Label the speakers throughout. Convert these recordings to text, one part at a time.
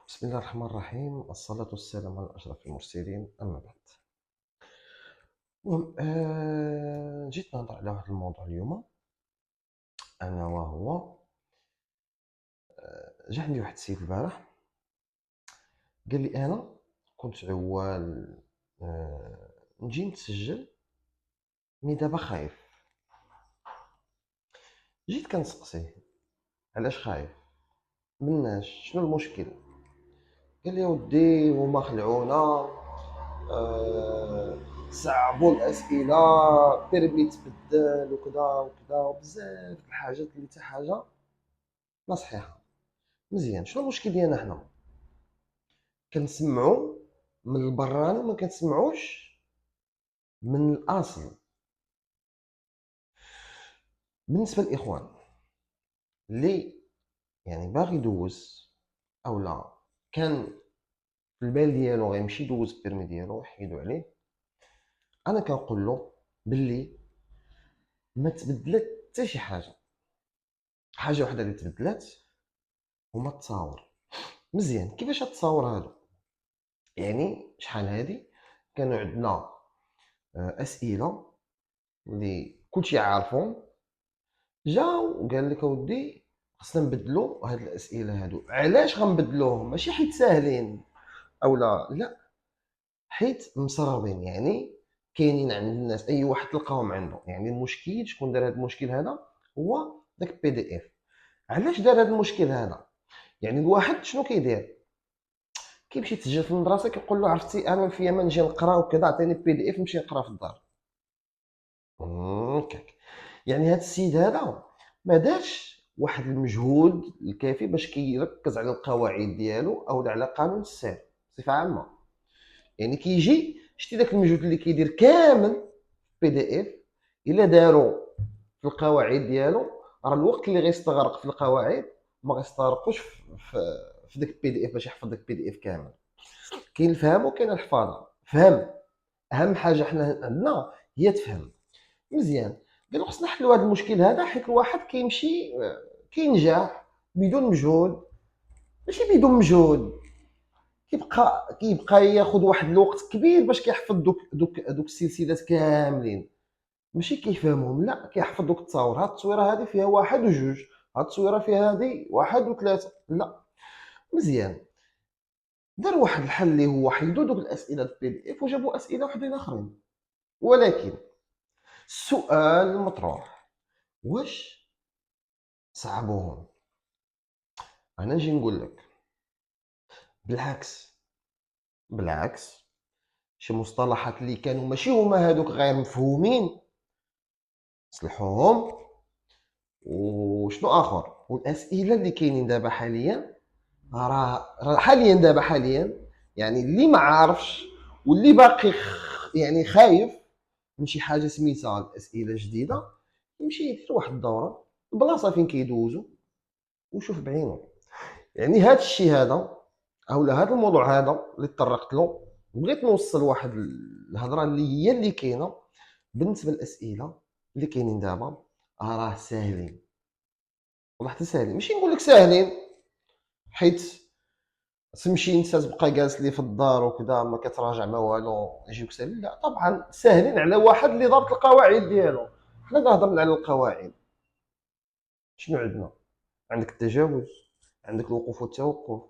Speaker 1: بسم الله الرحمن الرحيم، الصلاة والسلام على أشرف المرسلين، أما بعد. المهم جيت نهضر على واحد الموضوع اليوم، أنا وهو جا عندي واحد السيد البارح قال لي أنا كنت عوال نجي نتسجل مي دابا خايف. جيت كنسقسيه علاش خايف، مناش شنو المشكل؟ قال لي يا ودي هما خلعونا، صعبوا الاسئله، بيرمي تبدل وكذا وكذا وبزاف د الحاجات اللي حتى حاجه لا صحيحه. مزيان، شنو المشكل ديالنا حنا؟ كنسمعوا من البراني وما كنسمعوش من الاصل. بالنسبه للاخوان اللي يعني باغي يدوز او لا كان في البال ديالو غيمشي يدوز البيرمي ديالو ويحيدوا عليه، انا كنقول له باللي ما تبدلت حتى شي حاجه. حاجه وحده اللي تبدلات هما التصاور. مزيان، كيفاش هاد التصاور هادو؟ يعني شحال هادي كانوا عندنا اسئله اللي كلشي عارفهم، جاو وقال لك اودي خصنا نبدلو هاد الاسئله هادو. علاش غنبدلوهم؟ ماشي حيت ساهلين او لا، حيت مسربين. يعني كاينين عند الناس، اي واحد تلقاهم عنده. يعني المشكل شكون دار هاد المشكل هذا؟ هو داك بي دي اف. علاش دار هاد المشكل هذا؟ يعني الواحد شنو كيدير؟ كيمشي يتسجل في المدرسه كيقول له عرفتي انا في ما نجي نقرا وكذا، عطيني بي دي اف نمشي نقرا في الدار. هكاك. يعني هذا السيد هذا ما دارش واحد المجهود الكافي باش كيركز على القواعد ديالو او على قانون السير بصفه عامه. يعني كيجي شتي داك المجهود اللي كيدير كامل بي دي اف، الا دارو في القواعد ديالو راه الوقت اللي غيستغرق في القواعد ما غيستغرقوش في داك البي دي اف باش يحفظ داك البي دي اف كامل. كاين الفهم وكاين الحفاظه. فهم اهم حاجه حنا عندنا هي تفهم. مزيان، قالوا خصنا نحلوا هذا المشكل هذا، حيت الواحد كيمشي كينجح بدون مجهود. ماشي بدون مجهود، كيبقى ياخذ واحد الوقت كبير باش كيحفظ دوك السلسلات كاملين. ماشي كيفهمهم، لا كيحفظ دوك التصاور. هاد التصويره هذه فيها واحد وجوج، هاد التصويره فيها هذه واحد وثلاثه، لا. مزيان، دار واحد الحل اللي هو حيدوا دوك الاسئله البي دي اف وجابوا اسئله وحدين اخرين. ولكن السؤال المطروح، واش صعبوهم؟ انا نجي نقول لك بالعكس. بالعكس، شي مصطلحات اللي كانوا ماشي هما هادوك غير مفهومين صلحوهم. وشنو اخر؟ والاسئله اللي كاينين دابا حاليا، راه حاليا دابا حاليا يعني اللي ما عارفش واللي باقي يعني خايف من شي حاجه سميتها الاسئله جديده، يمشي يدير واحد الدوره البلاصه فين كيدوزو وشوف بعينه. يعني هذا الشيء هذا او هذا الموضوع هذا اللي تطرقت له، بغيت نوصل واحد الهضره اللي هي اللي كاينه بالنسبه للاسئله اللي كاينين دابا. راه ساهلين، والله حتى ساهلين. ماشي نقول لك ساهلين حيت تمشي انت تبقى جالس لي في الدار وكذا ما كتراجع ما والو يجيوك ساهلين، لا طبعا ساهلين على واحد اللي ضابط القواعد ديالو. حنا كنهضروا على القواعد. شنو عندنا؟ عندك التجاوز، عندك الوقوف والتوقف،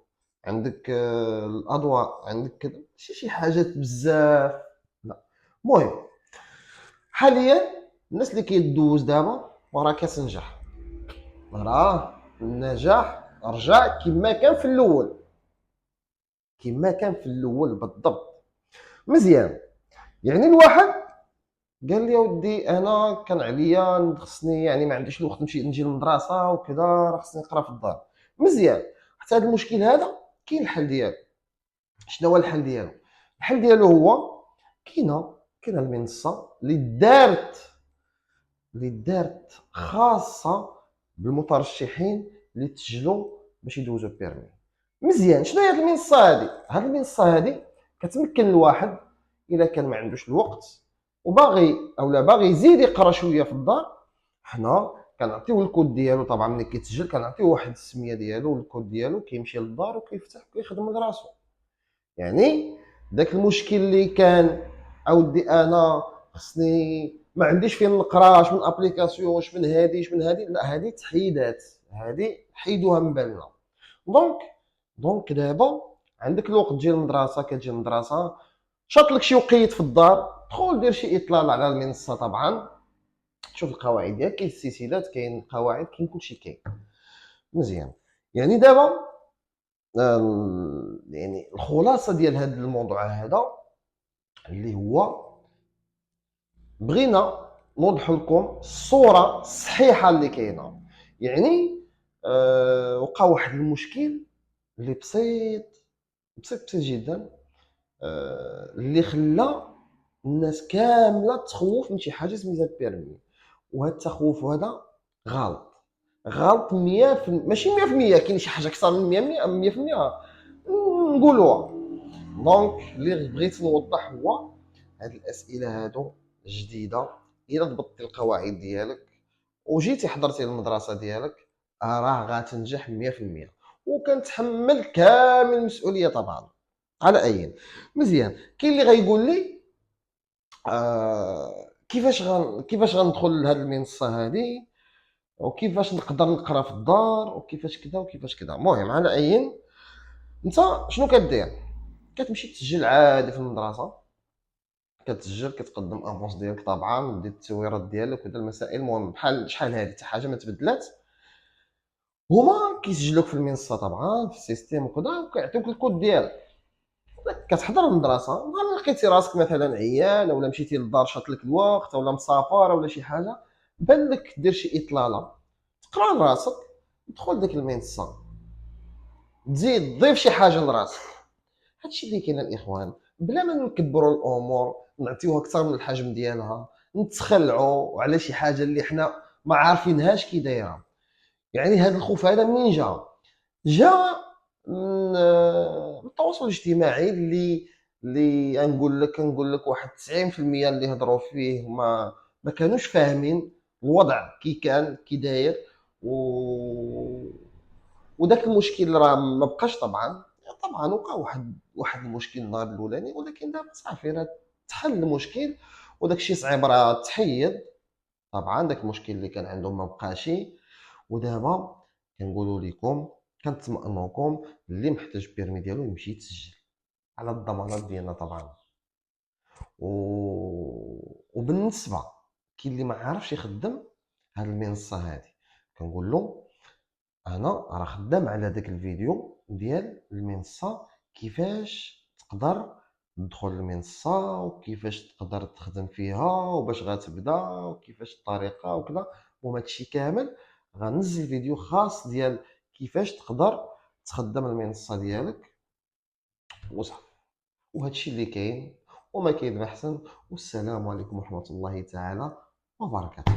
Speaker 1: عندك الاضواء، عندك كذا، ماشي شي حاجات بزاف، لا. المهم حاليا الناس اللي كيدوز دابا راه كتنجح، راه النجاح رجع كما كان في الاول، كما كان في الاول بالضبط. مزيان. يعني الواحد قال لي يا ودي انا كان عليا خصني، يعني ما عنديش الوقت نجي للمدرسه وكذا، راه خصني نقرا في الدار. مزيان، حتى هذا المشكل هذا كاين الحل ديالو. شنو هو الحل ديالو؟ الحل ديالو هو كاينه المنصه اللي دارت خاصه بالمترشحين اللي تسجلوا باش يدوزوا البيرمي. مزيان، شنو هي هذه المنصه هذه؟ هذه المنصه هذه كتمكن الواحد الا كان ما عندوش الوقت وباغي او لا باغي يزيد يقرا شويه في الدار، حنا كنعطيوه الكود ديالو. طبعا ملي كيتسجل كنعطيوه واحد السميه ديالو والكود ديالو، كيمشي للدار وكيفتح وكيخدم لراسو. يعني داك المشكل اللي كان اودي انا خصني ما عنديش فين نقرا اش من ابليكاسيون اش من هادي اش من هادي، لا هادي تحيدات، هادي حيدوها من بالنا. دونك دابا عندك الوقت ديال المدرسه، كتجي المدرسه شاط لك شي وقيت في الدار، دخل دير شي اطلال على المنصه. طبعا تشوف القواعد ديالك، كاين السلسلات، كاين القواعد، كاين كلشي كاين مزيان. يعني دابا يعني الخلاصه ديال هذا الموضوع هذا اللي هو بغينا نوضحوا لكم الصوره الصحيحه اللي كاينه. يعني وقع واحد المشكل اللي بسيط جدا، اللي خلى الناس كامله تخوف من شي حاجه سميتها بيرمي. وهذا التخوف هذا غلط 100%، ماشي 100%، كاين شي حاجه اكثر من 100% نقولوها. دونك اللي بغيت نوضح هو هاد الاسئله هادو جديده. الا ضبطتي القواعد ديالك وجيتي حضرتي المدرسه ديالك راه غتنجح 100%، وكنتحمل كامل المسؤوليه طبعا. على اي مزيان. كاين اللي غيقول لي كيفاش غندخل لهاد المنصه هادي، وكيفاش نقدر نقرا في الدار، وكيفاش كذا وكيفاش كذا. المهم على اي، انت شنو كدير؟ كتمشي تسجل عادي في المدرسه، كتسجل، كتقدم ابونس ديالك طبعا، دير التويرات ديالك ودير المسائل. المهم بحال شحال هادي حتى حاجه ما تبدلات، هما كيسجلوك في المنصه طبعا في السيستيم وكذا، وكيعطيوك الكود ديالك. كتحضر المدرسه، نهار لقيتي راسك مثلا عيان، ولا مشيتي للدار شاط لك الوقت، ولا مسافر ولا شي حاجه، بان لك دير شي اطلاله، تقرا لراسك، تدخل ديك المنصه، تزيد تضيف شي حاجه لراسك. هادشي اللي كاين الاخوان، بلا ما نكبروا الامور، نعطيوها اكثر من الحجم ديالها، نتخلعوا على شي حاجه اللي حنا ما عارفينهاش كي دايره. يعني هذا الخوف هذا منين جا من التواصل الاجتماعي، اللي نقول لك واحد 90% اللي هضروا فيه ما كانوش فاهمين الوضع كي داير. و وداك المشكل راه ما بقاش. طبعا وقع واحد المشكل النهار الاولاني، ولكن دابا صافي راه تحل المشكل، وداك الشيء صعيب راه تحيد. طبعا داك المشكل اللي كان عندهم ما بقاش. ودابا كنقولوا لكم، كنطمئنوكم، اللي محتاج بيرمي ديالو يمشي يتسجل على الضمانات ديالنا طبعا. و... وبالنسبه كاين اللي ما عارفش يخدم هاد المنصه هادي، كنقول له انا راه خدام على داك الفيديو ديال المنصه، كيفاش تقدر تدخل المنصه، وكيفاش تقدر تخدم فيها، وباش غتبدا، وكيفاش الطريقه وكذا. وما هادشي كامل غنزل فيديو خاص ديال كيفاش تقدر تخدم المنصه ديالك وصافي. وهادشي اللي كاين، وما كاين ما احسن. والسلام عليكم ورحمه الله تعالى وبركاته.